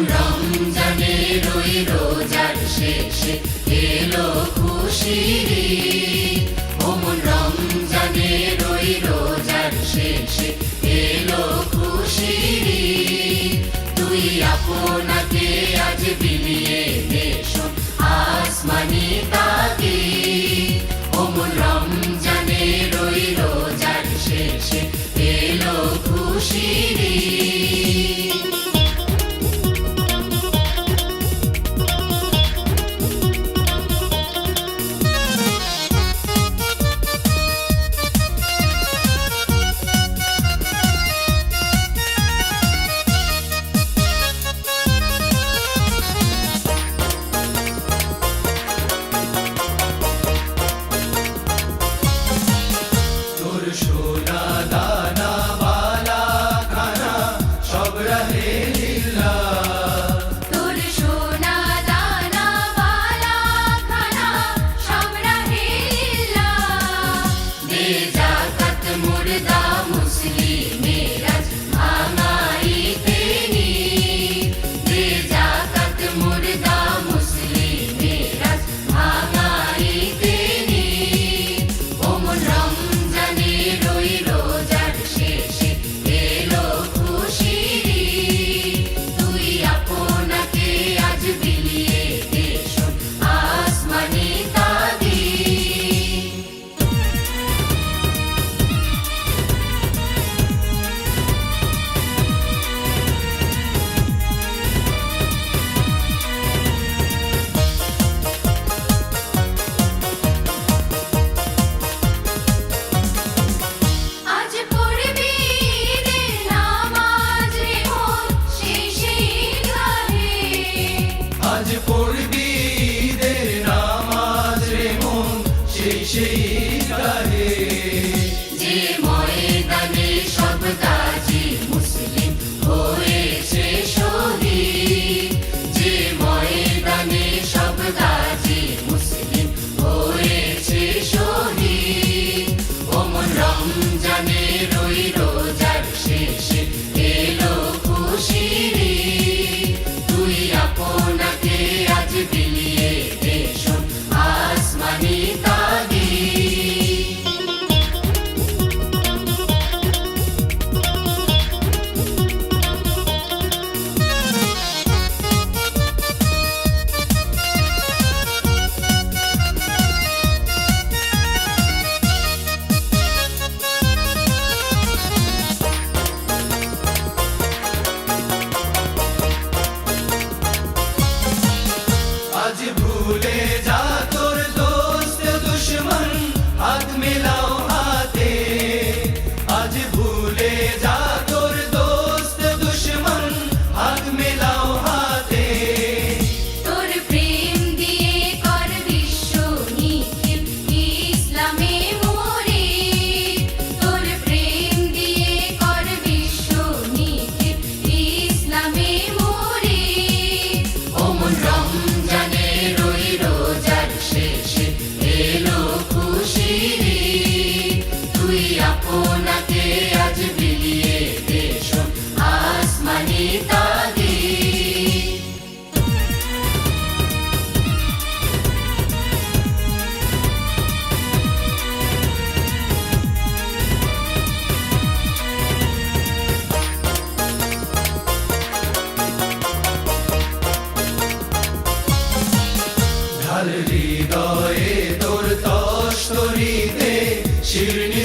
অমন রমজানের ওই রোজার শেষে এলো খুশির ঈদ। অমন রমজানের ওই রোজার শেষে এলো খুশির ঈদ। তুই আপনাকে আজ বিলিয়ে দেশন আসমানি তাগিদ। অমন রমজানের ওই রোজার শেষে এলো খুশির ঈদ। সোনা দানা বালা খানা সব রহে লিল্লাহ। তোর সোনা দানা বালা খানা সব রহে লিল্লাহ। দে যাকাত মুর্দা মুসলিমের আজ ভাঙাইতে নিদ। দে যাকাত মুর্দা মুসলিমের আজ ভাঙাইতে নিদ। অমন রমজানের ওই রোজার শেষে এলো খুশির ঈদ। তুই আপনাকে আজ বিলিয়ে দেশন আসমানি তাগিদ। আজ পড়বি ঈদের নামাজ রে মন শেষে ঈদগাহে। আজ পড়বি ঈদের নামাজ রে মন শেষে ঈদগাহে। যে ময়দানে সব গাজী মুসলিম হয়েছে শহীদ। যে ময়দানে সব গাজী মুসলিম হয়েছে শহীদ। অমন রমজানের ওই রোজার শেষে এলো খুশির ঈদ। তুই আপনাকে আজ বিলিয়ে দেশন আসমানি তাগিদ। আজ ভুলে যা তোর দোস্ত দুশ্মন হাত মিলাও হাতে। আজ ভুলে যা তোর দোস্ত দুশ্মন হাত মিলাও হাতে। তোর প্রেম দিয়ে কর বিশ্ব নিখিল ইসলামে মুরিদ। তোর প্রেম দিয়ে কর বিশ্ব নিখিল ইসলামে মুরিদ। অমন রমজানের ওই রোজার শেষে এলো খুশির ঈদ। তুই আপনাকে আজ বিলিয়ে দেশন আসমানি তাগিদ। ঢাল হৃদয়ে তোর তস্তরিতে শিরনি